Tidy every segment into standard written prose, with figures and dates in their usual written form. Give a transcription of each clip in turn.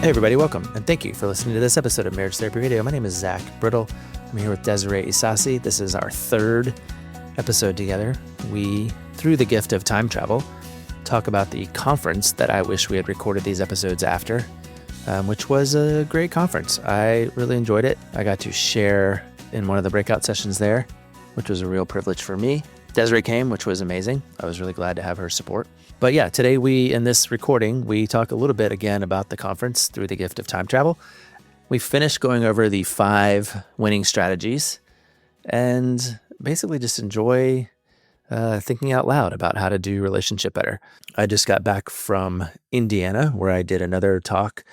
Hey everybody, welcome, and thank you for listening to this episode of Marriage Therapy Radio. My name is Zach Brittle. I'm here with Desirae Ysasi. This is our third episode together. We, through the gift of time travel, talk about the conference that I wish we had recorded these episodes after, which was a great conference. I really enjoyed it. I got to share in one of the breakout sessions there, which was a real privilege for me. Desirae came, which was amazing. I was really glad to have her support. But yeah, today in this recording, we talk a little bit again about the conference through the gift of time travel. We finished going over the 5 winning strategies and basically just enjoy thinking out loud about how to do relationship better. I just got back from Indiana where I did another talk,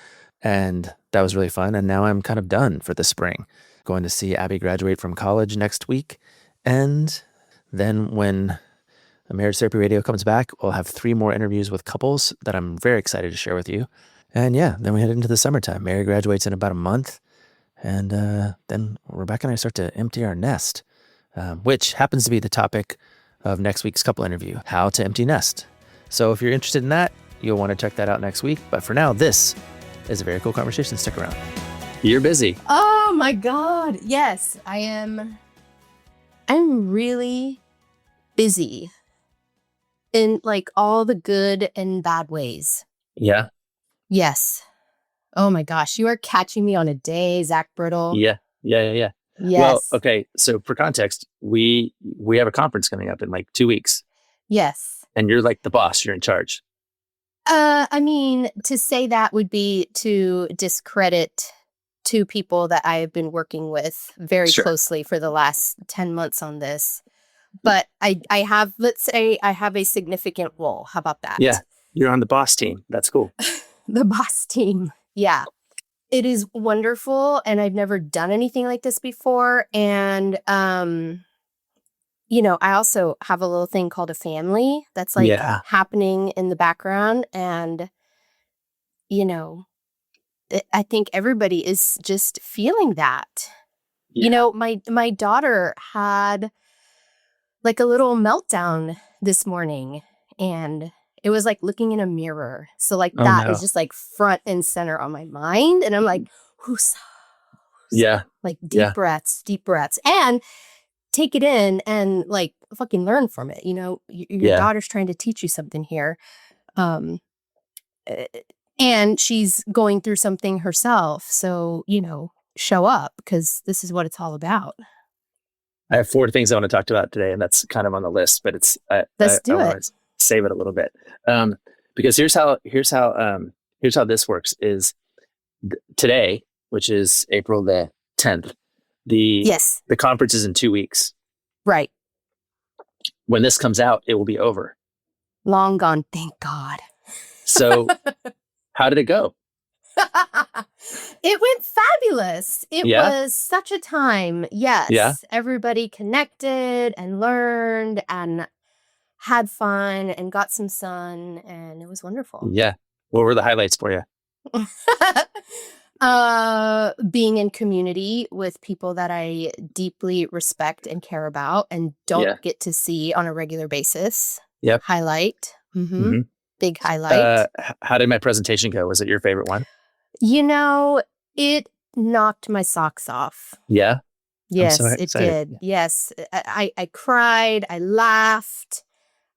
and that was really fun. And now I'm kind of done for the spring. Going to see Abby graduate from college next week. And then when Marriage Therapy Radio comes back, we'll have 3 more interviews with couples that I'm very excited to share with you. And yeah, then we head into the summertime. Mary graduates in about a month. And then Rebecca and I start to empty our nest, which happens to be the topic of next week's couple interview, how to empty nest. So if you're interested in that, you'll want to check that out next week. But for now, this is a very cool conversation. Stick around. You're busy. Oh my God. Yes, I am. I'm really busy in like all the good and bad ways. Yeah. Yes. Oh my gosh. You are catching me on a day, Zach Brittle. Yeah. Yes. Well, okay. So for context, we have a conference coming up in like 2 weeks. Yes. And you're like the boss. You're in charge. I mean, to say that would be to discredit 2 people that I have been working with very closely for the last 10 months on this. But I have, let's say I have a significant role. How about that? Yeah. You're on the boss team. That's cool. The boss team. Yeah. It is wonderful. And I've never done anything like this before. And, I also have a little thing called a family that's like happening in the background. And, I think everybody is just feeling that. Yeah. My daughter had like a little meltdown this morning, and it was like looking in a mirror. So like is just like front and center on my mind. And I'm like, who's like deep breaths, and take it in and like fucking learn from it. Your daughter's trying to teach you something here. And she's going through something herself. So, show up, because this is what it's all about. I have 4 things I want to talk about today, and that's kind of on the list, but Let's do I it. Save it a little bit. Because here's how this works is today, which is April the 10th, the conference is in 2 weeks. Right. When this comes out, it will be over. Long gone. Thank God. So how did it go? It went fabulous. It was such a time. Yes. Yeah. Everybody connected and learned and had fun and got some sun, and it was wonderful. Yeah. What were the highlights for you? Being in community with people that I deeply respect and care about and don't get to see on a regular basis. Yep. Highlight. Mm-hmm. Big highlight. How did my presentation go? Was it your favorite one? It knocked my socks off. Yeah? Yes, it did. Yes. I cried. I laughed.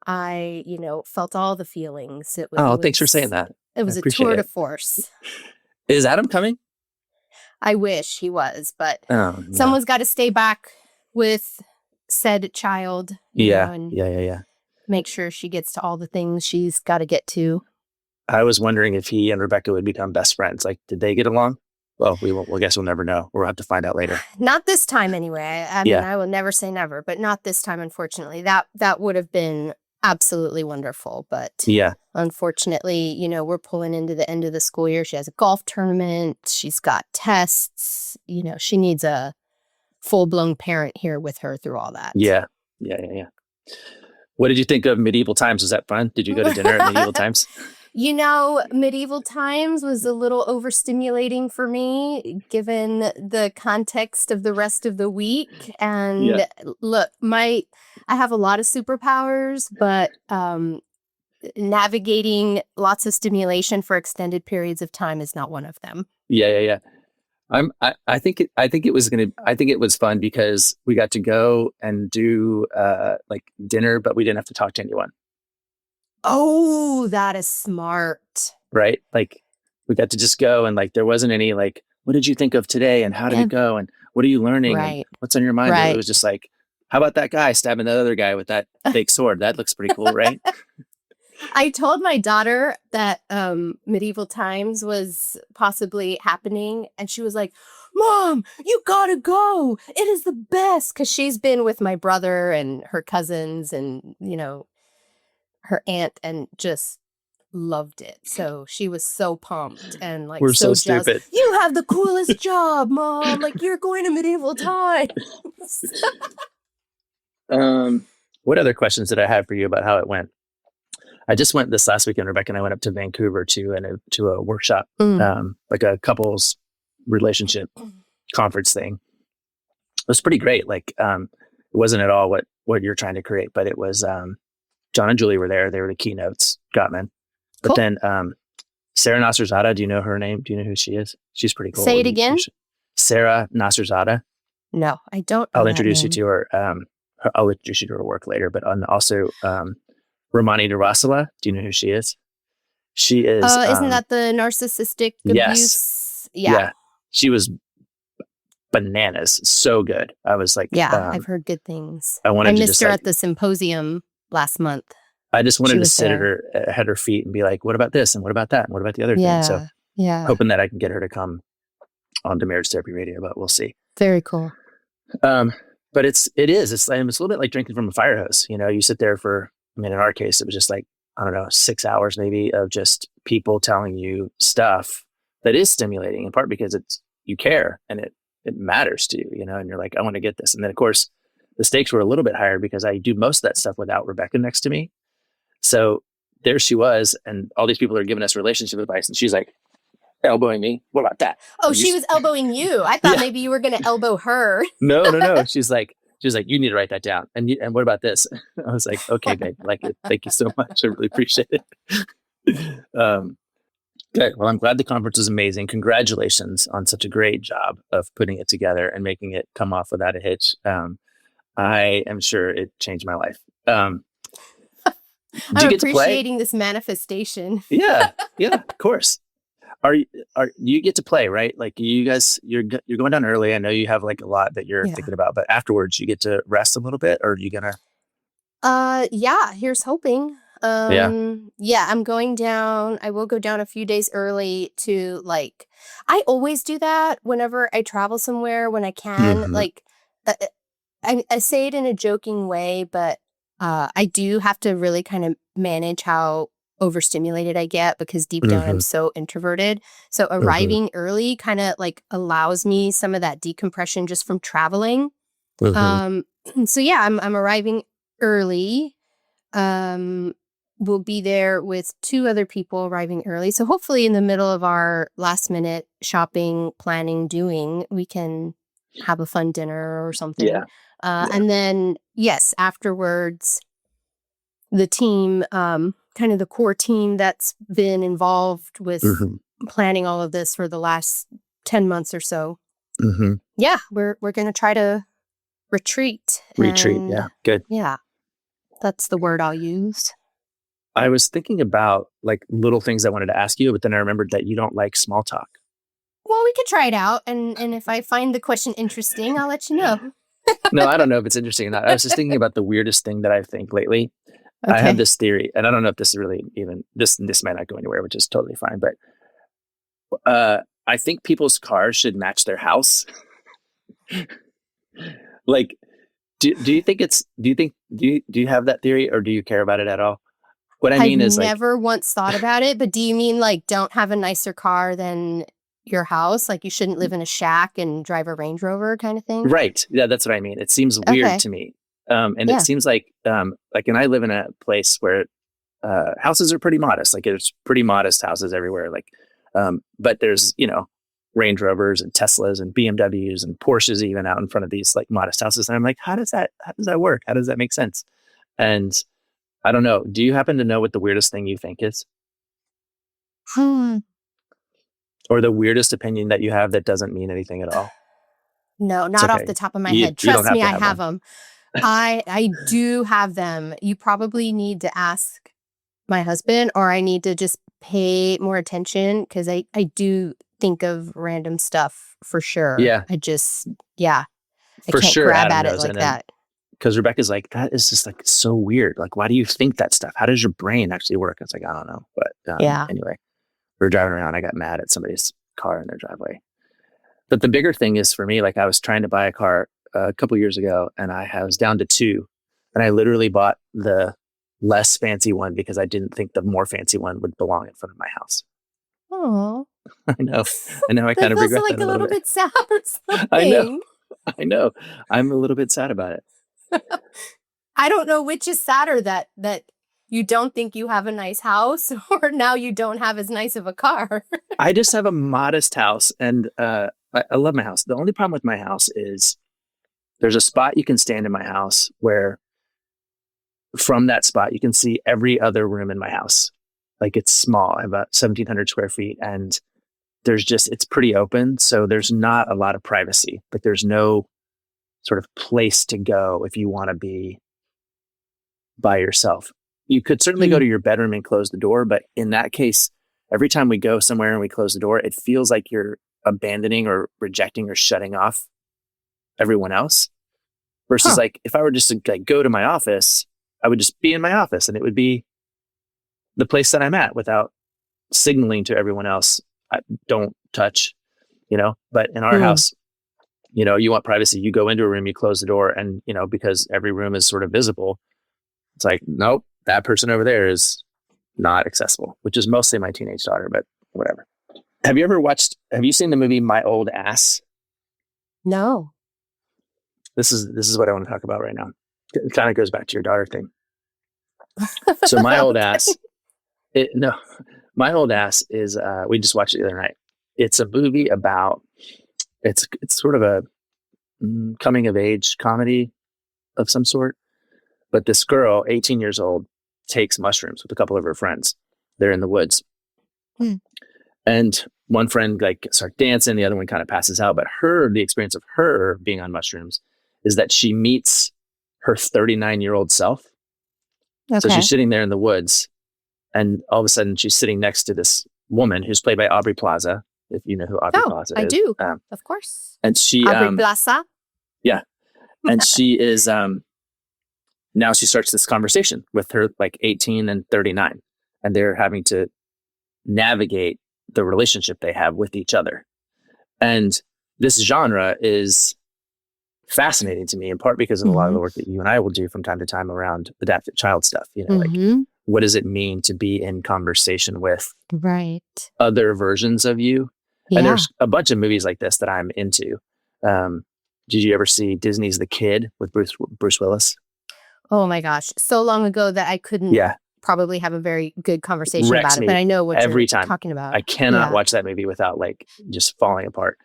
I, felt all the feelings. Thanks for saying that. It was a tour de force. Is Adam coming? I wish he was, but someone's got to stay back with said child. Yeah. Make sure she gets to all the things she's got to get to. I was wondering if he and Rebecca would become best friends. Like, did they get along? Well, I guess we'll never know. We'll have to find out later. Not this time anyway. I mean, I will never say never, but not this time, unfortunately. That would have been absolutely wonderful. But unfortunately, we're pulling into the end of the school year. She has a golf tournament. She's got tests. She needs a full-blown parent here with her through all that. Yeah. What did you think of Medieval Times? Was that fun? Did you go to dinner at Medieval Times? Medieval Times was a little overstimulating for me, given the context of the rest of the week. And look, I have a lot of superpowers, but navigating lots of stimulation for extended periods of time is not one of them. Yeah. I think it was fun because we got to go and do like dinner, but we didn't have to talk to anyone. Oh, that is smart. Right? Like we got to just go and like there wasn't any like, what did you think of today and how did it go and what are you learning and what's on your mind? It was just like, how about that guy stabbing the other guy with that fake sword? That looks pretty cool, right? I told my daughter that medieval times was possibly happening, and she was like, Mom, you gotta go. It is the best. Because she's been with my brother and her cousins and, her aunt and just loved it. So she was so pumped and like We're so jealous. stupid. You have the coolest job, Mom. Like you're going to medieval times. What other questions did I have for you about how it went? I just went this last weekend. Rebecca and I went up to Vancouver to a workshop, like a couples relationship conference thing. It was pretty great. Like, it wasn't at all what you're trying to create, but it was, John and Julie were there. They were the keynotes, Gottman. But cool. Then, Sarah Nasserzada, do you know her name? Do you know who she is? She's pretty cool. Say it again. Sarah Nasserzada. No, I don't. I'll introduce you to her. I'll introduce you to her work later, but also, Romani Darasala. Do you know who she is? She is. Isn't that the narcissistic abuse? Yeah. She was bananas. So good. I was like, I've heard good things. I missed her at the symposium last month. I just wanted to sit at her feet and be like, what about this? And what about that? And what about the other thing? So hoping that I can get her to come on to Marriage Therapy Radio, but we'll see. Very cool. But it's a little bit like drinking from a fire hose. You sit there for, in our case, it was just like, I don't know, 6 hours maybe of just people telling you stuff that is stimulating, in part because you care and it matters to you, and you're like, I want to get this. And then of course the stakes were a little bit higher because I do most of that stuff without Rebecca next to me. So there she was, and all these people are giving us relationship advice, and she's like elbowing me. What about that? Oh, she was elbowing you. I thought maybe you were going to elbow her. No. She's like, you need to write that down. And what about this? I was like, okay, babe, like it. Thank you so much. I really appreciate it. Good. Well, I'm glad the conference was amazing. Congratulations on such a great job of putting it together and making it come off without a hitch. I am sure it changed my life. I'm appreciating this manifestation. Yeah, of course. Are you get to play, right? Like you guys, you're going down early. I know you have like a lot that you're thinking about, but afterwards you get to rest a little bit, or are you gonna? Here's hoping. I'm going down. I will go down a few days early to I always do that whenever I travel somewhere when I can. Mm-hmm. I say it in a joking way, but I do have to really kind of manage how overstimulated I get because deep down I'm so introverted. So arriving early kind of allows me some of that decompression just from traveling. So I'm arriving early. We'll be there with 2 other people arriving early. So hopefully in the middle of our last minute shopping, planning, doing, we can have a fun dinner or something. Yeah. And then, yes, afterwards, the team, kind of the core team that's been involved with planning all of this for the last 10 months or so. Mm-hmm. Yeah, we're going to try to retreat. Yeah, good. Yeah, that's the word I'll use. I was thinking about little things I wanted to ask you, but then I remembered that you don't like small talk. Well, we could try it out. And if I find the question interesting, I'll let you know. No, I don't know if it's interesting or not. I was just thinking about the weirdest thing that I think lately. Okay. I have this theory, and I don't know if this is really even, this might not go anywhere, which is totally fine. But I think people's cars should match their house. Do you think do you have that theory, or do you care about it at all? What I mean is, I've never once thought about it, but do you mean don't have a nicer car than your house? You shouldn't live in a shack and drive a Range Rover kind of thing? Right. Yeah, that's what I mean. It seems weird to me. It seems and I live in a place where houses are pretty modest. There's pretty modest houses everywhere. But there's, Range Rovers and Teslas and BMWs and Porsches even out in front of these modest houses. And I'm like, how does that work? How does that make sense? And I don't know. Do you happen to know what the weirdest thing you think is? Or the weirdest opinion that you have that doesn't mean anything at all? No, It's not off okay. the top of my You head. don't Trust have me, to I have have one. them. I do have them. You probably need to ask my husband, or I need to just pay more attention, because I do think of random stuff for sure. Yeah, Yeah, I for can't sure grab Adam at it knows. And like then that. because Rebecca's like, that is just like so weird. Like, why do you think that stuff? How does your brain actually work? I was like, I don't know. But Yeah. anyway, we were driving around. I got mad at somebody's car in their driveway. But the bigger thing is for me, like I was trying to buy a car a couple years ago and I was down to two. And I literally bought the less fancy one because I didn't think the more fancy one would belong in front of my house. Oh, I know. And now I kind that of feels regret like that a a little little bit. bit sad or I know. something. I know. I'm a little bit sad about it. I don't know which is sadder, that you don't think you have a nice house, or now you don't have as nice of a car. I just have a modest house and I love my house. The only problem with my house is there's a spot you can stand in my house where from that spot you can see every other room in my house. Like it's small, about 1,700 square feet, and it's pretty open. So there's not a lot of privacy, but there's no sort of place to go if you want to be by yourself. You could certainly go to your bedroom and close the door, but in that case, every time we go somewhere and we close the door, it feels like you're abandoning or rejecting or shutting off everyone else. Versus like if I were just to like go to my office, I would just be in my office and it would be the place that I'm at without signaling to everyone else, don't touch, but in our house, you want privacy. You go into a room, you close the door, and, because every room is sort of visible, it's like, nope, that person over there is not accessible, which is mostly my teenage daughter, but whatever. Have you seen the movie My Old Ass? No. This is what I want to talk about right now. It kind of goes back to your daughter thing. So My Old Ass, My Old Ass is, we just watched it the other night. It's a movie about, it's sort of a coming of age comedy of some sort. But this girl, 18 years old, takes mushrooms with a couple of her friends. They're in the woods. And one friend like starts dancing, the other one kind of passes out. But the experience of her being on mushrooms is that she meets her 39-year-old self. Okay. So she's sitting there in the woods, and all of a sudden she's sitting next to this woman who's played by Aubrey Plaza, if you know who Aubrey Plaza is. I do, of course. And she... Aubrey Plaza? Yeah. And she is... now she starts this conversation with her like 18 and 39, and they're having to navigate the relationship they have with each other. And this genre is fascinating to me, in part because of a lot of the work that you and I will do from time to time around adaptive child stuff. Like what does it mean to be in conversation with other versions of you? Yeah. And there's a bunch of movies like this that I'm into. Did you ever see Disney's The Kid with Bruce Willis? Oh my gosh. So long ago that I couldn't probably have a very good conversation about it, but I know what you're talking about. I cannot watch that movie without like just falling apart.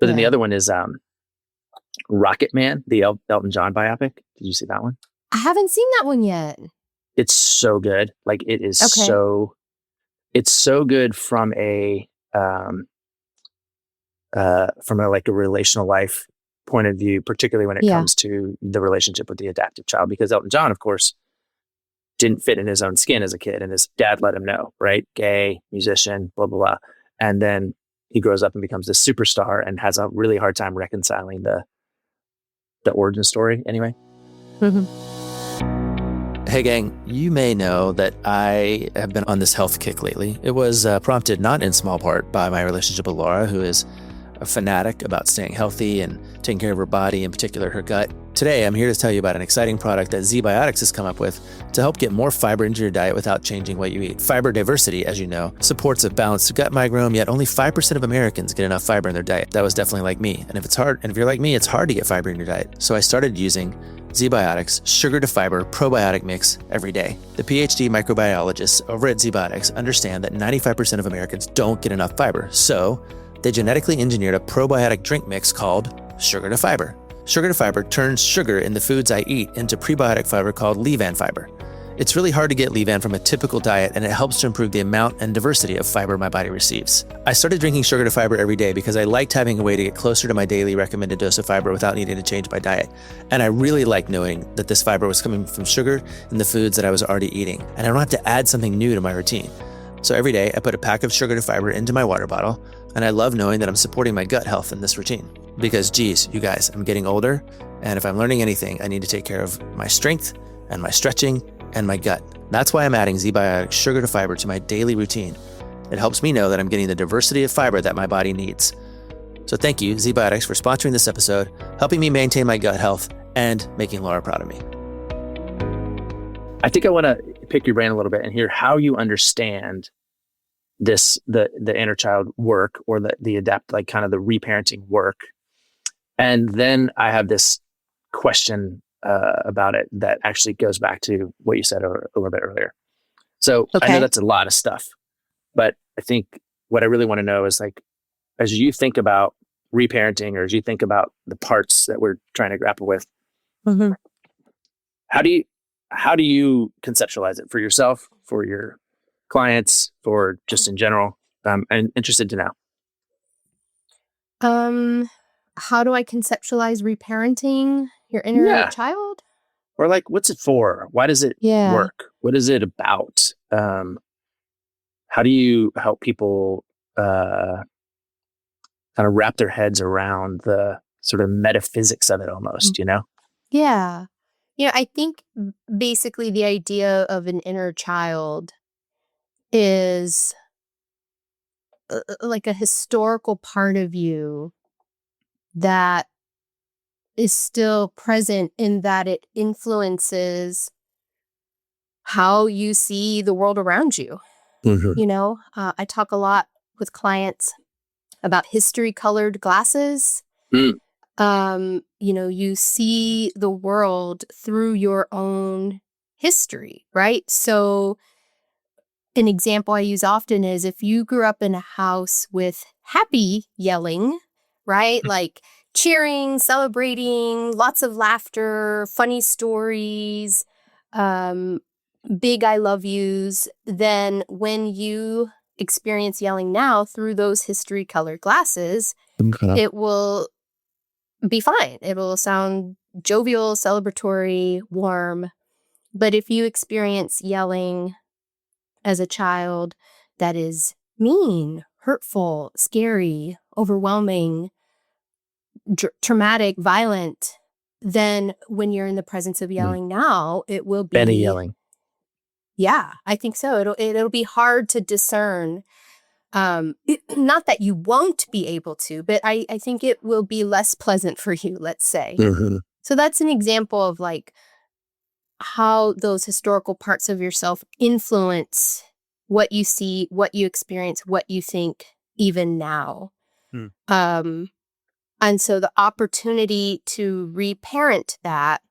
But then the other one is Rocket Man, the Elton John biopic. Did you see that one? I haven't seen that one yet. It's so good. Like it is it's so good from a like a relational life point of view, particularly when it comes to the relationship with the adaptive child, because Elton John, of course, didn't fit in his own skin as a kid, and his dad let him know, right? Gay, musician, blah, blah, blah. And then he grows up and becomes this superstar and has a really hard time reconciling the origin story anyway. Hey gang, you may know that I have been on this health kick lately. It was prompted not in small part by my relationship with Laura, who is a fanatic about staying healthy and taking care of her body, in particular her gut. Today, I'm here to tell you about an exciting product that ZBiotics has come up with to help get more fiber into your diet without changing what you eat. Fiber diversity, as you know, supports a balanced gut microbiome, yet only 5% of Americans get enough fiber in their diet. That was definitely like me. And if you're like me, it's hard to get fiber in your diet. So I started using ZBiotics Sugar to Fiber Probiotic Mix every day. The PhD microbiologists over at ZBiotics understand that 95% of Americans don't get enough fiber. So they genetically engineered a probiotic drink mix called Sugar to Fiber. Sugar to Fiber turns sugar in the foods I eat into prebiotic fiber called Leavan fiber. It's really hard to get leave-in from a typical diet, and it helps to improve the amount and diversity of fiber my body receives. I started drinking sugar to fiber every day because I liked having a way to get closer to my daily recommended dose of fiber without needing to change my diet. And I really liked knowing that this fiber was coming from sugar in the foods that I was already eating, and I don't have to add something new to my routine. So every day, I put a pack of sugar to fiber into my water bottle, and I love knowing that I'm supporting my gut health in this routine. Because geez, you guys, I'm getting older, and if I'm learning anything, I need to take care of my strength and my stretching and my gut. That's why I'm adding ZBiotics sugar to fiber to my daily routine. It helps me know that I'm getting the diversity of fiber that my body needs. So thank you, ZBiotics, for sponsoring this episode, helping me maintain my gut health, and making Laura proud of me. I think I want to pick your brain a little bit and hear how you understand this, the inner child work, or the adapt, like kind of the reparenting work. And then I have this question about it that actually goes back to what you said a little bit earlier. So I know that's a lot of stuff, but I think what I really want to know is, like, as you think about reparenting, or as you think about the parts that we're trying to grapple with, how do you conceptualize it for yourself, for your clients, for just in general? I'm interested to know. How do I conceptualize reparenting your inner child? Or like, what's it for? Why does it work? What is it about? How do you help people kind of wrap their heads around the sort of metaphysics of it almost, you know? Yeah. I think basically the idea of an inner child is like a historical part of you that is still present, in that it influences how you see the world around you. I talk a lot with clients about history-colored glasses. You see the world through your own history, right? So an example I use often is, if you grew up in a house with happy yelling, right? Like cheering, celebrating, lots of laughter, funny stories, big I love yous, then when you experience yelling now through those history-colored glasses, it will be fine. It will sound jovial, celebratory, warm. But if you experience yelling as a child that is mean, hurtful, scary, overwhelming, traumatic, violent, then when you're in the presence of yelling now, it will be Benny yelling. Yeah, I think so. It'll be hard to discern. Not that you won't be able to, but I think it will be less pleasant for you, let's say. So that's an example of like how those historical parts of yourself influence what you see, what you experience, what you think even now. And so the opportunity to reparent that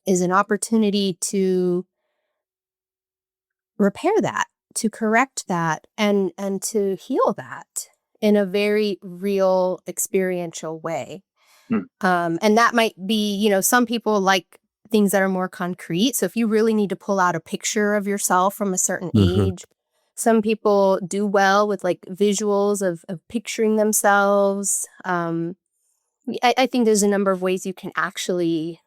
is an opportunity to repair that, to correct that, and to heal that in a very real, experiential way. And that might be, some people like things that are more concrete. So if you really need to pull out a picture of yourself from a certain age, some people do well with like visuals of picturing themselves. I think there's a number of ways you can actually,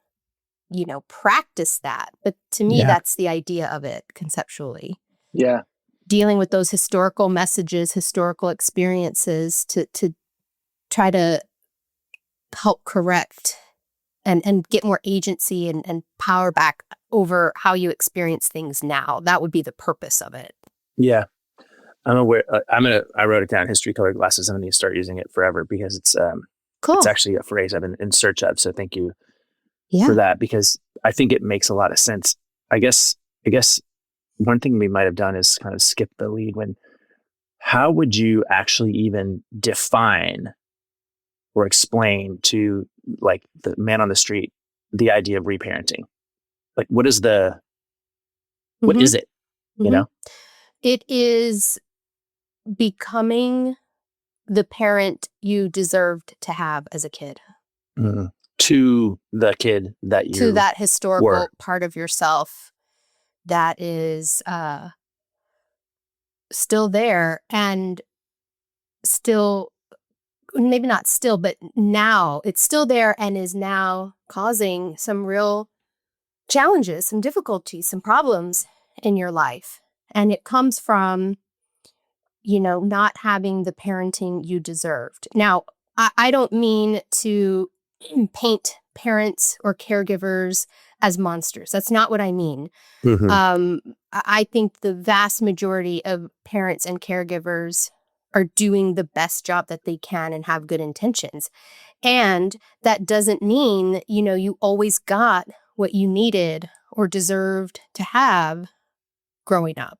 practice that. But to me, that's the idea of it conceptually. Yeah. Dealing with those historical messages, historical experiences to try to help correct and get more agency and power back over how you experience things now. That would be the purpose of it. Yeah. I'm aware. I wrote it down, history colored glasses. I'm going to start using it forever, because it's cool. It's actually a phrase I've been in search of. So thank you for that, because I think it makes a lot of sense. I guess one thing we might have done is kind of skip the lead. How would you actually even define or explain to like the man on the street the idea of reparenting? Like, what is it? You know? It is becoming the parent you deserved to have as a kid. To the kid that you to that historical were. part of yourself that is still there, and still, maybe not still, but now it's still there and is now causing some real challenges, some difficulties, some problems in your life. And it comes from, not having the parenting you deserved. Now, I don't mean to paint parents or caregivers as monsters. That's not what I mean. I think the vast majority of parents and caregivers are doing the best job that they can and have good intentions. And that doesn't mean, you always got what you needed or deserved to have growing up.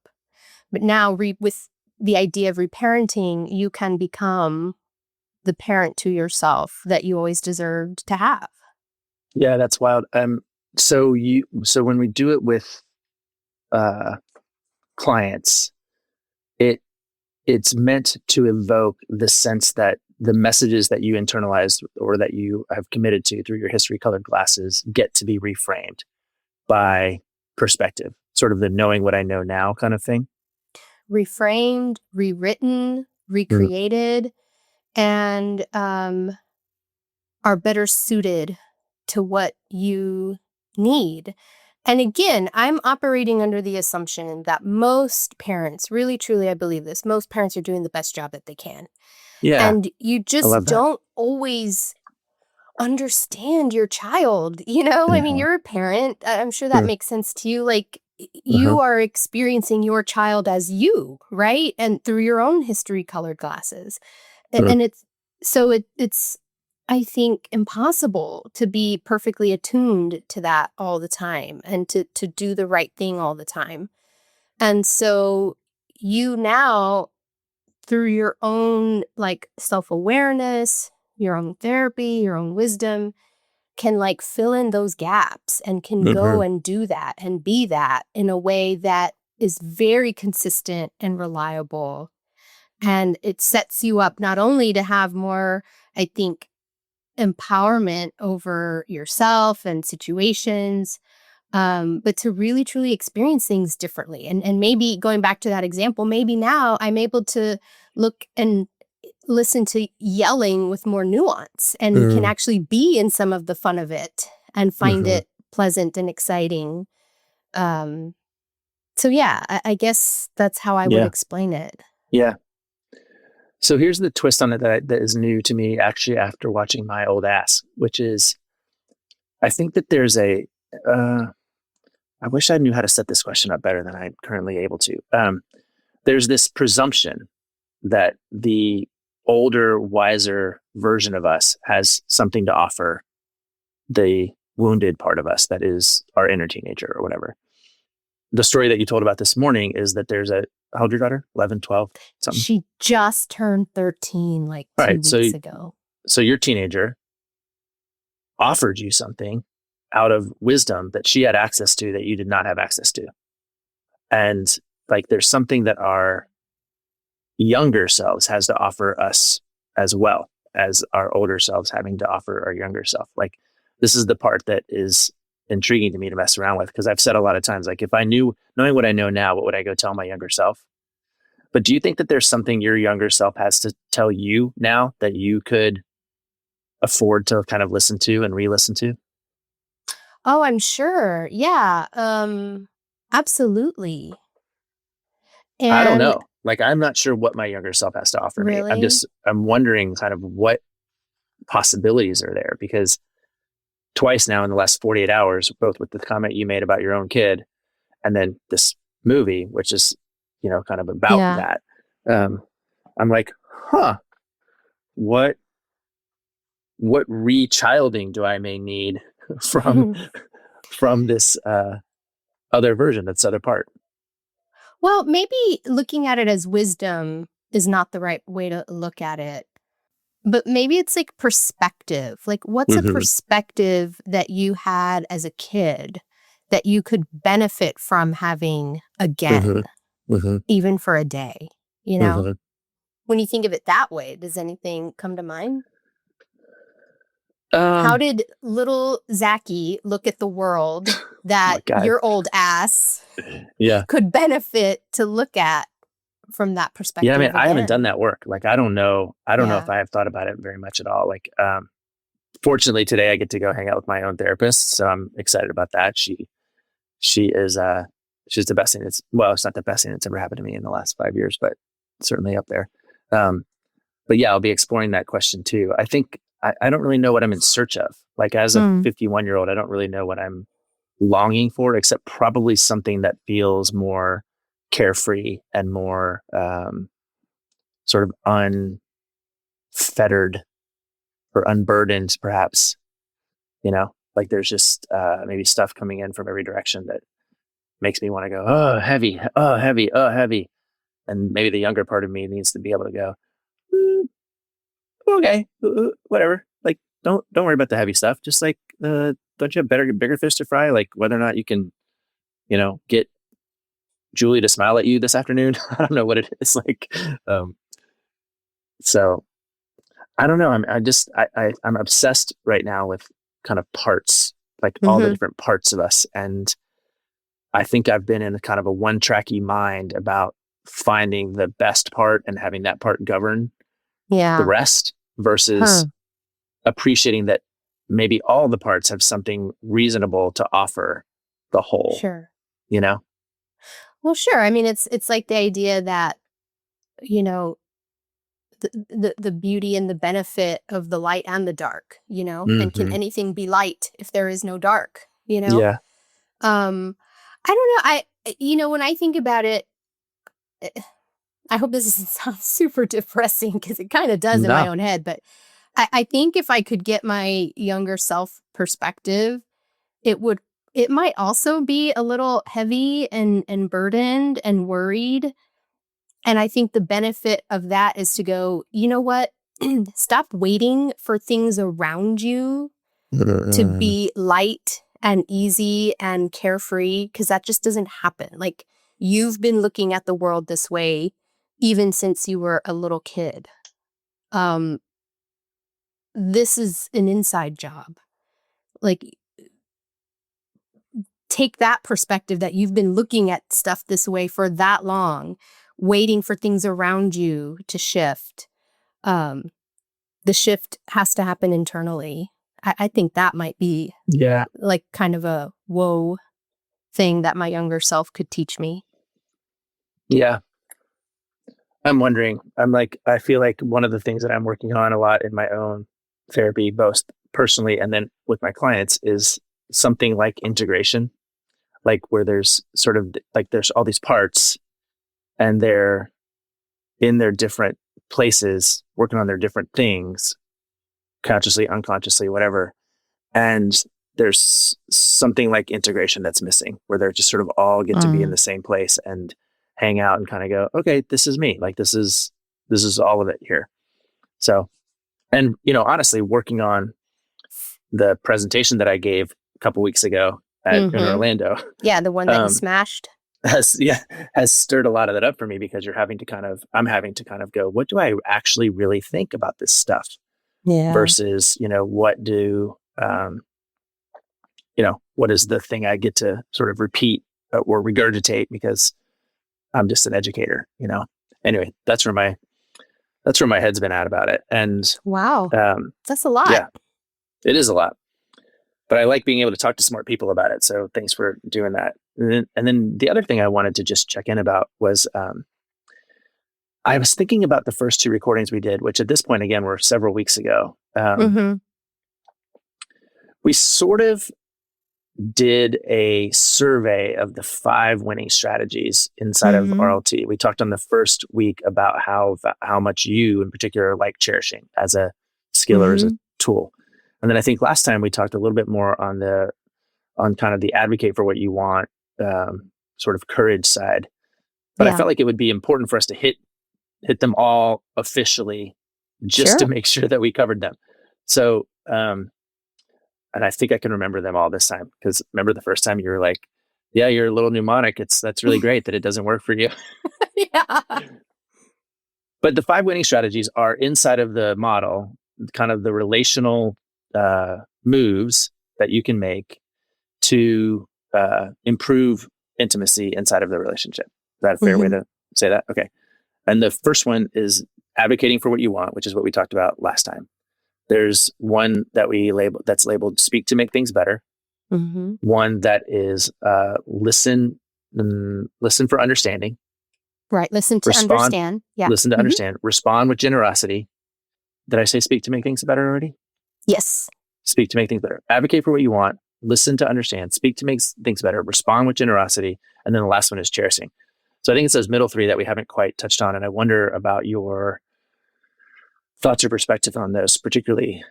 But now with the idea of reparenting, you can become the parent to yourself that you always deserved to have. Yeah, that's wild. So when we do it with clients, it's meant to evoke the sense that the messages that you internalized or that you have committed to through your history colored glasses get to be reframed by perspective, sort of the knowing what I know now kind of thing. Reframed, rewritten, recreated, and are better suited to what you need. And again, I'm operating under the assumption that most parents, really, truly, I believe this, most parents are doing the best job that they can. Yeah. And you just don't always understand your child, I mean, you're a parent. I'm sure that makes sense to you. Like, you are experiencing your child as you, right? And through your own history colored glasses. And it's I think, impossible to be perfectly attuned to that all the time and to do the right thing all the time. And so you now, through your own self-awareness, your own therapy, your own wisdom, can fill in those gaps and can go and do that and be that in a way that is very consistent and reliable. And it sets you up not only to have more, I think, empowerment over yourself and situations, but to really, truly experience things differently. And maybe going back to that example, maybe now I'm able to look and listen to yelling with more nuance and can actually be in some of the fun of it and find it pleasant and exciting. So yeah, I guess that's how I would explain it. Yeah. So here's the twist on it that is new to me actually after watching My Old Ass, which is, I think that there's I wish I knew how to set this question up better than I'm currently able to. There's this presumption that the older, wiser version of us has something to offer the wounded part of us that is our inner teenager or whatever. The story that you told about this morning is that there's how old your daughter? 11, 12, something? She just turned 13 2 weeks ago. So your teenager offered you something out of wisdom that she had access to that you did not have access to. And there's something that our younger selves has to offer us as well as our older selves having to offer our younger self. This is the part that is intriguing to me to mess around with, because I've said a lot of times, if I knowing what I know now, what would I go tell my younger self? But do you think that there's something your younger self has to tell you now that you could afford to kind of listen to and re-listen to? Oh, I'm sure. Yeah. Absolutely. And I don't know. I'm not sure what my younger self has to offer really? me. I'm wondering kind of what possibilities are there, because twice now in the last 48 hours, both with the comment you made about your own kid and then this movie, which is, kind of about that. I'm like, what re-childing do I may need from this other version, that's other part? Well, maybe looking at it as wisdom is not the right way to look at it. But maybe it's perspective. What's a perspective that you had as a kid that you could benefit from having again, even for a day, When you think of it that way, does anything come to mind? How did little Zachy look at the world that God. your old ass could benefit to look at from that perspective. Yeah, I mean, again. I haven't done that work. Like, I don't know if I have thought about it very much at all. Like, fortunately today I get to go hang out with my own therapist. So I'm excited about that. She is, she's the best thing it's not the best thing that's ever happened to me in the last 5 years, but certainly up there. But yeah, I'll be exploring that question too. I think I don't really know what I'm in search of. Like, as a 51-year-old, I don't really know what I'm longing for, except probably something that feels more carefree and more sort of unfettered or unburdened, perhaps. Like there's just maybe stuff coming in from every direction that makes me want to go, oh, heavy, oh, heavy, oh, heavy. And maybe the younger part of me needs to be able to go, okay, whatever. Like, don't worry about the heavy stuff. Just like, don't you have bigger fish to fry? Like, whether or not you can, get Julie to smile at you this afternoon. I don't know what it is. Like, so I don't know. I'm obsessed right now with kind of parts, like all the different parts of us. And I think I've been in kind of a one-tracky mind about finding the best part and having that part govern the rest versus appreciating that maybe all the parts have something reasonable to offer the whole. Sure. Well, sure. I mean, it's like the idea that, the beauty and the benefit of the light and the dark, and can anything be light if there is no dark, Yeah. I don't know. When I think about it, I hope this doesn't sound super depressing, because it kind of does in my own head, but I think if I could get my younger self perspective, it might also be a little heavy and burdened and worried. And I think the benefit of that is to go, you know what? Stop waiting for things around you to be light and easy and carefree, because that just doesn't happen. Like, you've been looking at the world this way even since you were a little kid. This is an inside job. Like, take that perspective that you've been looking at stuff this way for that long, waiting for things around you to shift. The shift has to happen internally. I think that might be like kind of a whoa thing that my younger self could teach me. Yeah. I'm wondering, I feel like one of the things that I'm working on a lot in my own therapy, both personally and then with my clients, is something like integration, like where there's sort of like, there's all these parts and they're in their different places, working on their different things, consciously, unconsciously, whatever. And there's something like integration that's missing, where they're just sort of all get to be in the same place and hang out and kind of go, okay, this is me. Like, this is all of it here. So, and, honestly, working on the presentation that I gave a couple weeks ago in Orlando. Yeah. The one that you smashed. Has stirred a lot of that up for me, because I'm having to kind of go, what do I actually really think about this stuff? Yeah. Versus, what is the thing I get to sort of repeat or regurgitate because I'm just an educator, Anyway, that's where my head's been at about it. And wow, that's a lot. Yeah, it is a lot. But I like being able to talk to smart people about it. So thanks for doing that. And then the other thing I wanted to just check in about was I was thinking about the first 2 recordings we did, which at this point, again, were several weeks ago. We sort of did a survey of the 5 winning strategies inside of RLT. We talked on the first week about how much you in particular like cherishing as a skill or as a tool. And then I think last time we talked a little bit more on kind of the advocate for what you want, sort of courage side. But I felt like it would be important for us to hit them all officially, just to make sure that we covered them. So, and I think I can remember them all this time, because remember the first time you were like, yeah, you're a little mnemonic. That's really great that it doesn't work for you. Yeah. But the 5 winning strategies are inside of the model, kind of the relational moves that you can make to improve intimacy inside of the relationship. Is that a fair way to say that? Okay. And the first one is advocating for what you want, which is what we talked about last time. There's one that that's labeled speak to make things better. One that is listen for understanding. Right. Listen to understand. Yeah. Listen to understand. Respond with generosity. Did I say speak to make things better already? Yes. Speak to make things better. Advocate for what you want. Listen to understand. Speak to make things better. Respond with generosity. And then the last one is cherishing. So I think it's those middle three that we haven't quite touched on. And I wonder about your thoughts or perspective on those, particularly.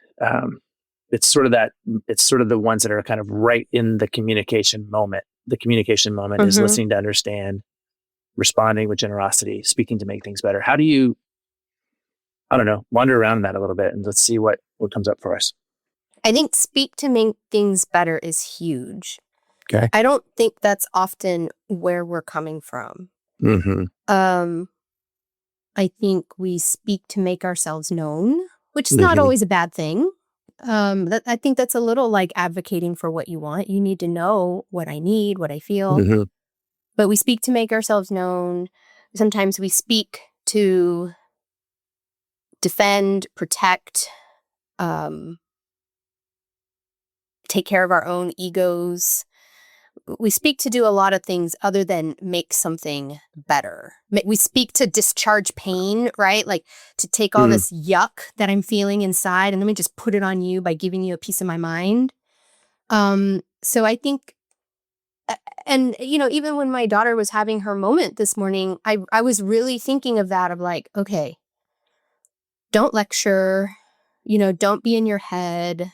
It's sort of the ones that are kind of right in the communication moment. The communication moment is listening to understand, responding with generosity, speaking to make things better. How do you, I don't know, wander around that a little bit and let's see what comes up for us. I think speak to make things better is huge. Okay. I don't think that's often where we're coming from. I think we speak to make ourselves known, which is not always a bad thing. I think that's a little like advocating for what you want. You need to know what I need, what I feel. But we speak to make ourselves known. Sometimes we speak to defend, protect, take care of our own egos. We speak to do a lot of things other than make something better. We speak to discharge pain, right? Like to take all this yuck that I'm feeling inside and let me just put it on you by giving you a piece of my mind. So I think, and even when my daughter was having her moment this morning, I was really thinking of that, of like, okay, don't lecture, don't be in your head.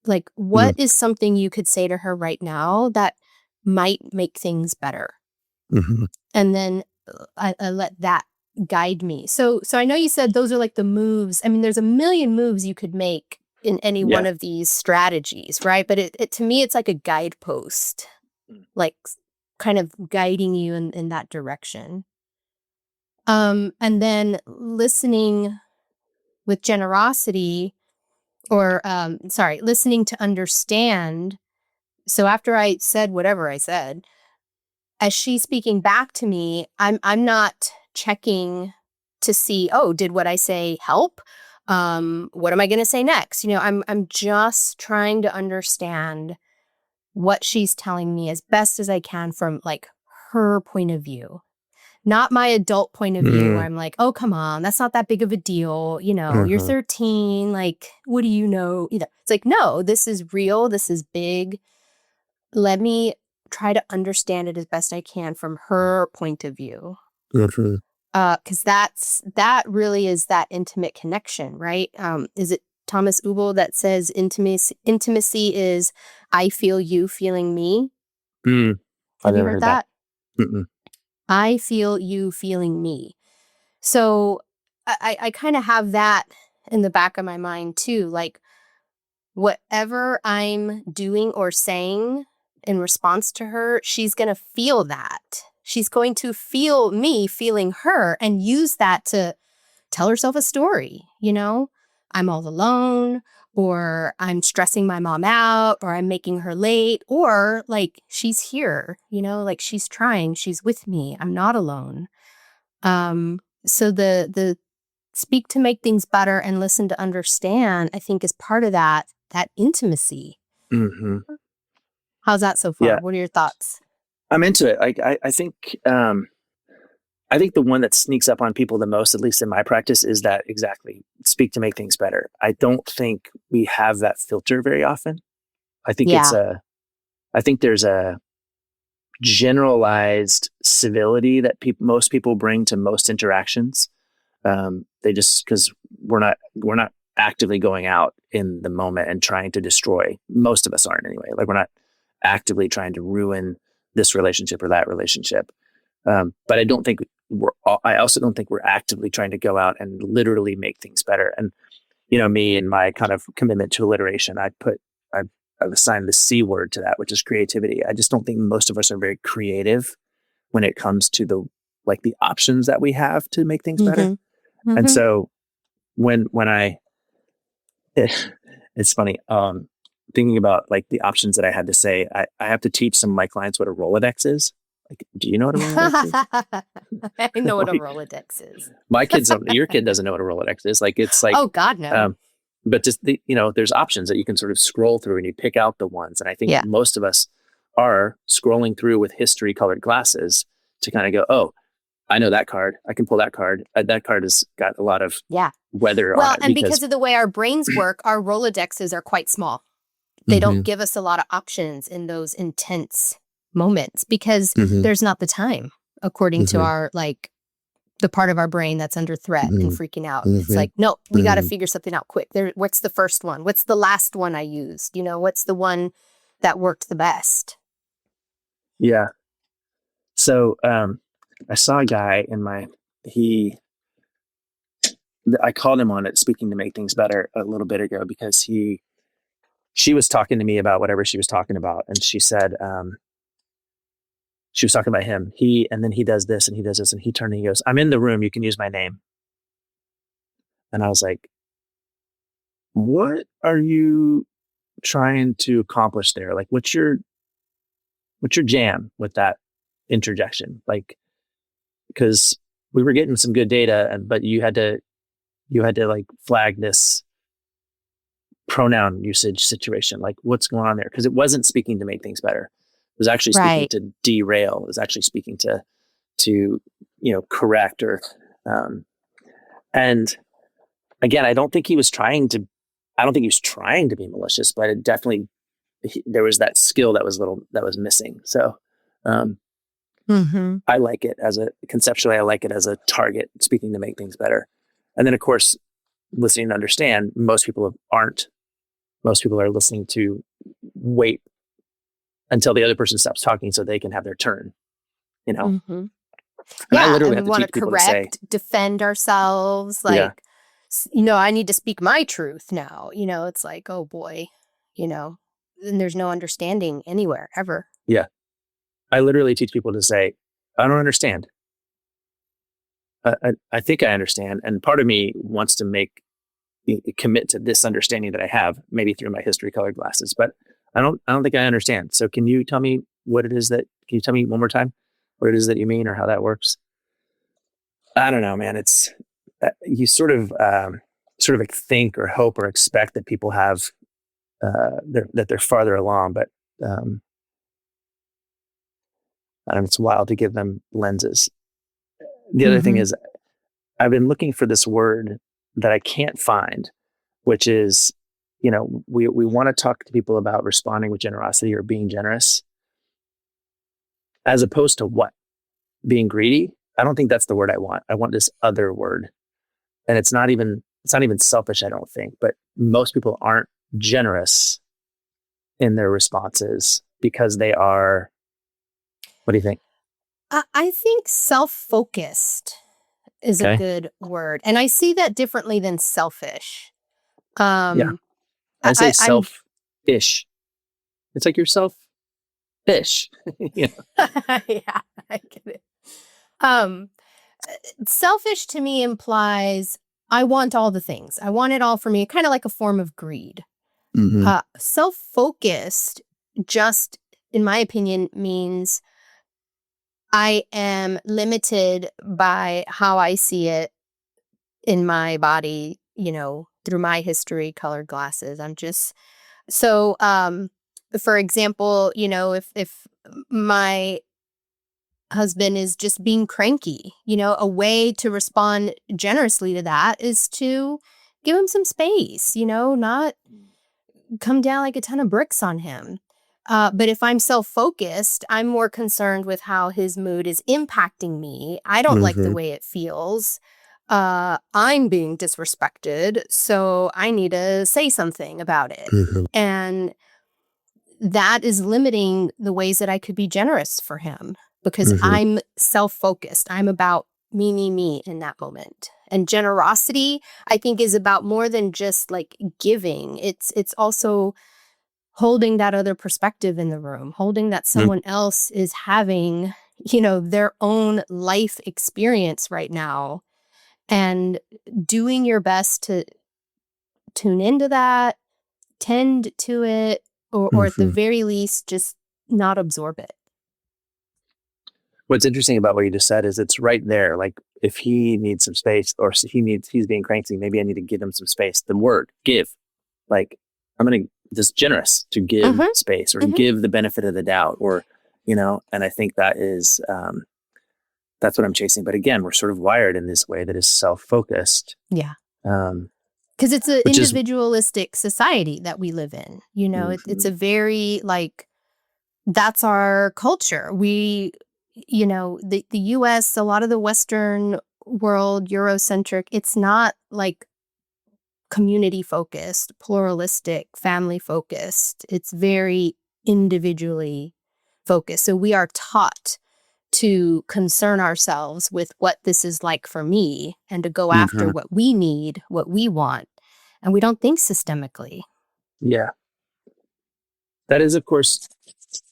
Like, what is something you could say to her right now that might make things better? And then I let that guide me. So I know you said those are like the moves. I mean, there's a million moves you could make in any one of these strategies, right? But it to me, it's like a guidepost, like kind of guiding you in that direction. And then listening with generosity, or listening to understand. So after I said whatever I said, as she's speaking back to me, I'm not checking to see, oh, did what I say help? What am I going to say next? I'm just trying to understand what she's telling me as best as I can from like her point of view. Not my adult point of view where I'm like, oh, come on, that's not that big of a deal. You're 13. Like, what do you know? It's like, no, this is real. This is big. Let me try to understand it as best I can from her point of view. Because that really is that intimate connection, right? Is it Thomas Ubel that says intimacy is I feel you feeling me? Have you heard that? I feel you feeling me. So I kind of have that in the back of my mind too. Like whatever I'm doing or saying in response to her, she's going to feel that. She's going to feel me feeling her and use that to tell herself a story. I'm all alone, or I'm stressing my mom out, or I'm making her late, or like she's here, like she's trying, she's with me. I'm not alone. So the speak to make things better and listen to understand, I think is part of that intimacy. How's that so far? Yeah. What are your thoughts? I'm into it. I think the one that sneaks up on people the most, at least in my practice, is that exactly speak to make things better. I don't think we have that filter very often. I think I think there's a generalized civility that most people bring to most interactions. They just, because we're not actively going out in the moment and trying to destroy. Most of us aren't anyway. Like we're not actively trying to ruin this relationship or that relationship. But I also don't think we're actively trying to go out and literally make things better. And, me and my kind of commitment to alliteration, I've assigned the C word to that, which is creativity. I just don't think most of us are very creative when it comes to the options that we have to make things better. And so when it's funny, thinking about like the options that I had to say. I have to teach some of my clients what a Rolodex is. Like, do you know what a Rolodex is? I know what a Like, Rolodex is. my kids don't. Your kid doesn't know what a Rolodex is. Like, it's like, Oh God, no. but just there's options that you can sort of scroll through, and you pick out the ones. And I think Yeah. most of us are scrolling through with history colored glasses to kind of go, oh, I know that card. I can pull that card. That card has got a lot of weather on it. And because of the way our brains work, our Rolodexes are quite small. They don't give us a lot of options in those intense moments because there's not the time, according to our, like, the part of our brain that's under threat and freaking out. It's like, no, we got to figure something out quick. What's the first one? What's the last one I used? What's the one that worked the best? Yeah. So I saw a guy I called him on it, speaking to make things better, a little bit ago, because she was talking to me about whatever she was talking about. And she said, she was talking about him. And then he does this and he does this, and he turned and he goes, I'm in the room. You can use my name. And I was like, what are you trying to accomplish there? Like, what's your jam with that interjection? Like, because we were getting some good data, but you had to like flag this pronoun usage situation. Like, what's going on there? Because it wasn't speaking to make things better. It was actually speaking to derail. It was actually speaking to correct or, and again, I don't think he was trying to be malicious, but it definitely, there was that skill that was missing. So, I like it conceptually, I like it as a target, speaking to make things better. And then of course, listening to understand, most people are listening to wait until the other person stops talking so they can have their turn, And I literally have to teach people to say, defend ourselves. Like, I need to speak my truth now. It's like, oh boy, and there's no understanding anywhere ever. Yeah. I literally teach people to say, I don't understand. I think I understand. And part of me wants to commit to this understanding that I have, maybe through my history colored glasses, but I don't think I understand. So can you tell me can you tell me one more time what it is that you mean or how that works? I don't know, man. It's, you sort of think or hope or expect that people have, that they're farther along, but, it's wild to give them lenses. The other thing is, I've been looking for this word that I can't find, which is, we want to talk to people about responding with generosity or being generous, as opposed to what? Being greedy? I don't think that's the word I want. I want this other word. And it's not even selfish, I don't think, but most people aren't generous in their responses because they are, what do you think? I think self-focused is a good word. And I see that differently than selfish. I say self-ish. It's like you're self-ish. Yeah, I get it. Selfish to me implies I want all the things. I want it all for me, kind of like a form of greed. Self-focused, just in my opinion, means I am limited by how I see it in my body, through my history colored glasses. I'm just so, for example, if my husband is just being cranky, a way to respond generously to that is to give him some space, not come down like a ton of bricks on him. But if I'm self-focused, I'm more concerned with how his mood is impacting me. I don't like the way it feels. I'm being disrespected, so I need to say something about it. And that is limiting the ways that I could be generous for him because I'm self-focused. I'm about me in that moment. And generosity, I think, is about more than just like giving. It's also holding that other perspective in the room, holding that someone else is having, their own life experience right now, and doing your best to tune into that, tend to it, or at the very least, just not absorb it. What's interesting about what you just said is it's right there. Like if he needs some space or he's being cranky, maybe I need to give him some space. The word give, like I'm going to just generous to give space or give the benefit of the doubt or, and I think that is, that's what I'm chasing. But again, we're sort of wired in this way that is self-focused. Yeah. Because it's an individualistic society that we live in. It's a very that's our culture. We, the US, a lot of the Western world, Eurocentric, it's not community focused, pluralistic, family focused. It's very individually focused. So we are taught to concern ourselves with what this is like for me and to go after what we need, what we want. And we don't think systemically. Yeah. That is, of course,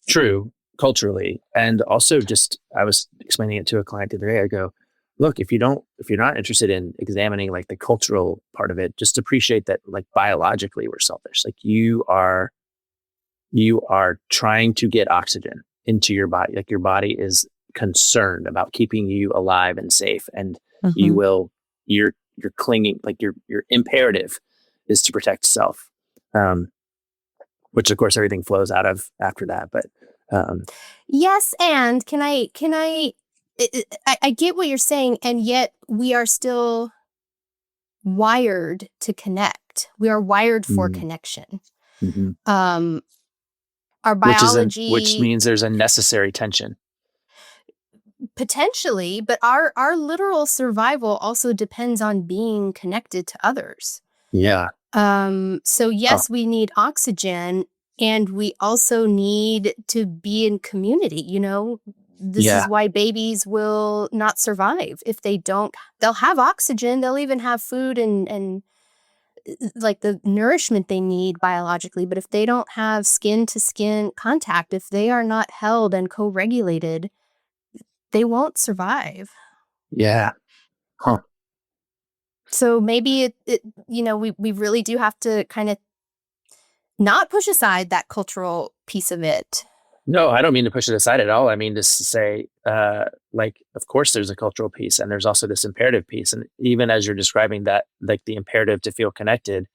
true culturally. And also just, I was explaining it to a client the other day. I go, look, if you're not interested in examining the cultural part of it, just appreciate that biologically we're selfish. You are trying to get oxygen into your body. Your body is concerned about keeping you alive and safe. And you're clinging, your imperative is to protect self. Which of course everything flows out of after that. But yes, and can I get what you're saying, and yet we are still wired to connect. We are wired for connection. Our biology, which means there's a necessary tension. Potentially, but our literal survival also depends on being connected to others. Yeah. So yes, we need oxygen, and we also need to be in community. This is why babies will not survive if they don't. They'll have oxygen. They'll even have food and the nourishment they need biologically. But if they don't have skin to skin contact, if they are not held and co-regulated, they won't survive. Yeah. Huh. So maybe we really do have to kind of not push aside that cultural piece of it. No, I don't mean to push it aside at all. I mean just to say, of course there's a cultural piece and there's also this imperative piece. And even as you're describing that, the imperative to feel connected,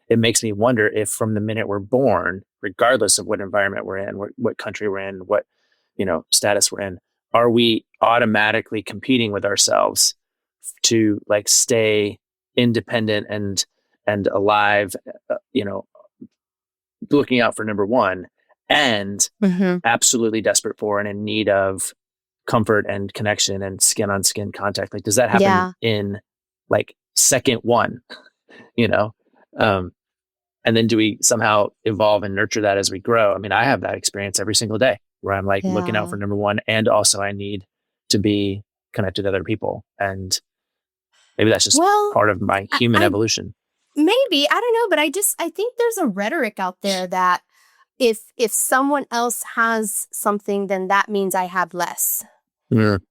it makes me wonder if from the minute we're born, regardless of what environment we're in, what country we're in, what, status we're in, are we automatically competing with ourselves to stay independent and alive, looking out for number one, and absolutely desperate for and in need of comfort and connection and skin on skin contact? Does that happen in second one, and then do we somehow evolve and nurture that as we grow? I mean, I have that experience every single day where I'm looking out for number one, and also I need to be connected to other people. And maybe that's just part of my human evolution. Maybe, I don't know, but I think there's a rhetoric out there that if someone else has something, then that means I have less.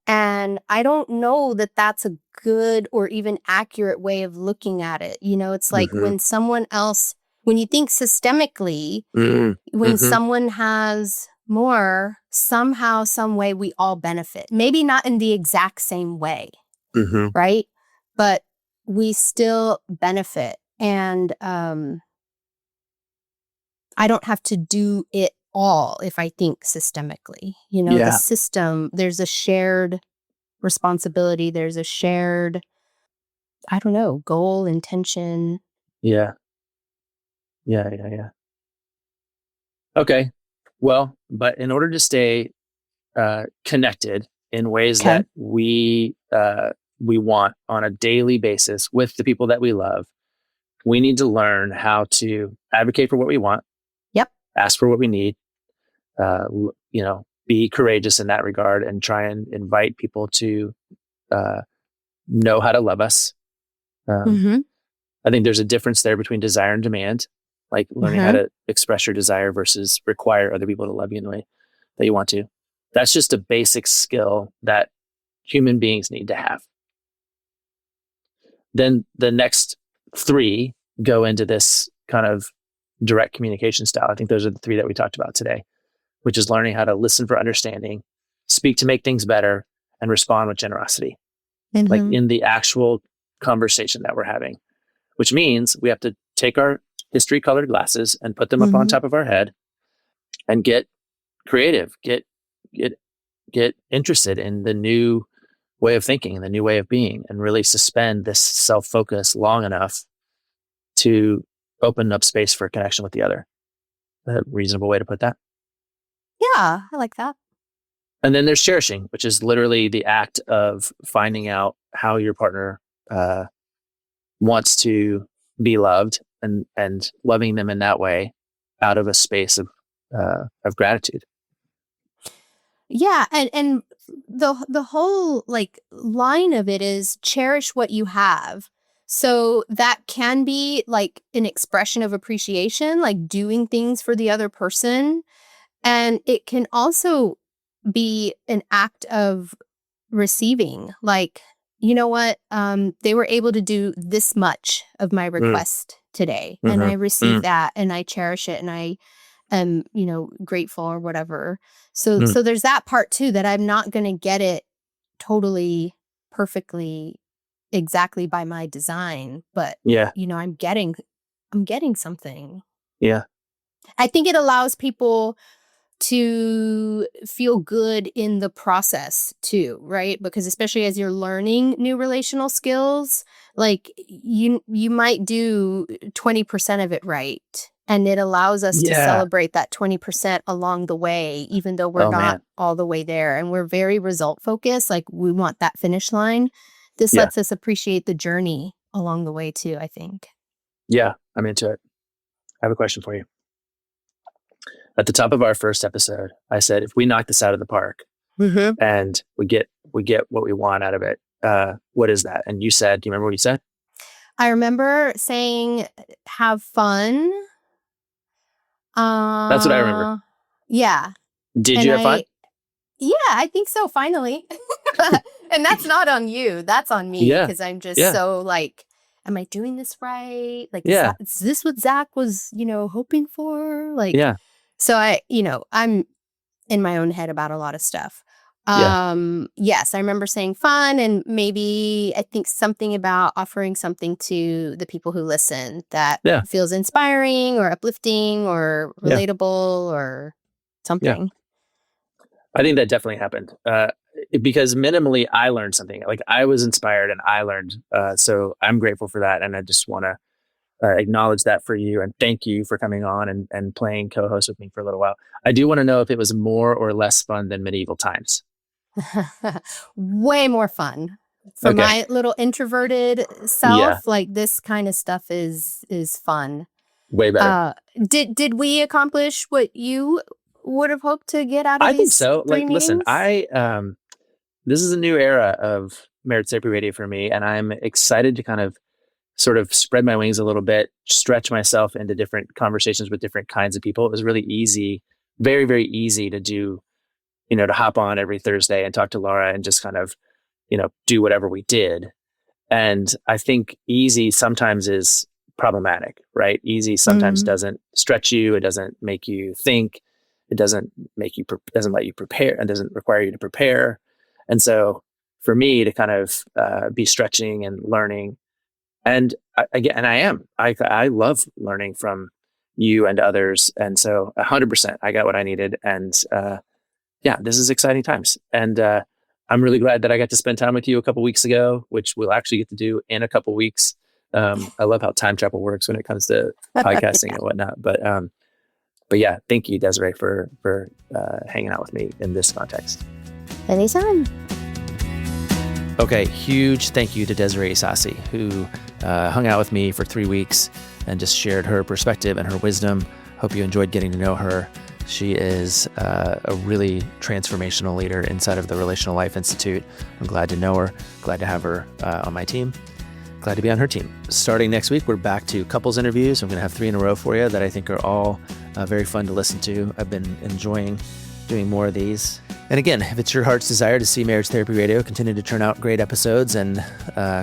And I don't know that that's a good or even accurate way of looking at it. It's when someone else, when you think systemically, when someone has more, somehow, some way, we all benefit. Maybe not in the exact same way, right? But we still benefit. And I don't have to do it all if I think systemically. The system, there's a shared responsibility. There's a shared, I don't know, goal, intention. Yeah. Okay. Well, but in order to stay connected in ways that we want on a daily basis with the people that we love, we need to learn how to advocate for what we want. Yep. Ask for what we need. Be courageous in that regard and try and invite people to know how to love us. I think there's a difference there between desire and demand, learning how to express your desire versus require other people to love you in the way that you want to. That's just a basic skill that human beings need to have. Then the next three go into this kind of direct communication style. I think those are the three that we talked about today, which is learning how to listen for understanding, speak to make things better, and respond with generosity, like in the actual conversation that we're having, which means we have to take our history colored glasses and put them up on top of our head and get creative, get interested in the new way of thinking and the new way of being, and really suspend this self-focus long enough to open up space for connection with the other. A reasonable way to put that. Yeah, I like that. And then there's cherishing, which is literally the act of finding out how your partner wants to be loved and loving them in that way out of a space of gratitude. Yeah, and the whole like line of it is cherish what you have. So that can be like an expression of appreciation, like doing things for the other person. And it can also be an act of receiving, like, you know what, they were able to do this much of my request today. And I received that and I cherish it and I am, grateful or whatever. So there's that part too, that I'm not going to get it totally perfectly exactly by my design, but I'm getting something. Yeah. I think it allows people to feel good in the process too, right? Because especially as you're learning new relational skills, like you might do 20% of it right. And it allows us to celebrate that 20% along the way, even though we're not all the way there. And we're very result focused. Like we want that finish line. This lets us appreciate the journey along the way too, I think. Yeah, I'm into it. I have a question for you. At the top of our first episode, I said, if we knock this out of the park and we get what we want out of it, what is that? And you said, do you remember what you said? I remember saying, have fun. That's what I remember. Yeah. Did you have fun? Yeah, I think so, finally. And that's not on you. That's on me. Because I'm just so like, am I doing this right? Like, is this what Zach was, hoping for? Like, so I'm in my own head about a lot of stuff. Yes, I remember saying fun, and maybe I think something about offering something to the people who listen that feels inspiring or uplifting or relatable or something. I think that definitely happened because minimally I learned something. Like I was inspired and I learned. So I'm grateful for that. And I just want to acknowledge that for you and thank you for coming on and playing co-host with me for a little while. I do want to know if it was more or less fun than medieval times. Way more fun. For my little introverted self, like this kind of stuff is fun. Way better. Did we accomplish what you would have hoped to get out of these? I think so. Like, listen, this is a new era of Marriage Therapy Radio for me, and I'm excited to kind of sort of spread my wings a little bit, stretch myself into different conversations with different kinds of people. It was really easy, very, very easy to do, to hop on every Thursday and talk to Laura and just kind of, do whatever we did. And I think easy sometimes is problematic, right? Easy sometimes doesn't stretch you. It doesn't make you think. It doesn't doesn't let you prepare and doesn't require you to prepare. And so for me to kind of be stretching and learning, and I love learning from you and others. And so 100%, I got what I needed. And this is exciting times. And I'm really glad that I got to spend time with you a couple weeks ago, which we'll actually get to do in a couple weeks. I love how time travel works when it comes to podcasting and whatnot. But yeah, thank you, Desirae, for hanging out with me in this context. Anytime. Okay, huge thank you to Desirae Ysasi, who hung out with me for 3 weeks and just shared her perspective and her wisdom. Hope you enjoyed getting to know her. She is a really transformational leader inside of the Relational Life Institute. I'm glad to know her, glad to have her on my team, glad to be on her team. Starting next week, we're back to couples interviews. I'm going to have 3 in a row for you that I think are all very fun to listen to. I've been enjoying doing more of these. And again, if it's your heart's desire to see Marriage Therapy Radio continue to turn out great episodes and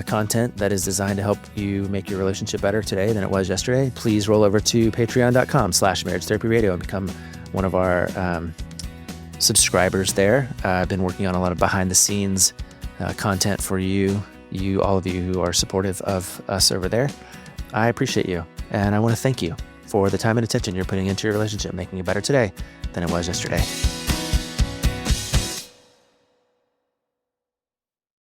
content that is designed to help you make your relationship better today than it was yesterday, please roll over to patreon.com/Marriage Therapy Radio and become one of our subscribers there. I've been working on a lot of behind the scenes content for all of you who are supportive of us over there. I appreciate you. And I want to thank you for the time and attention you're putting into your relationship, making it better today than it was yesterday.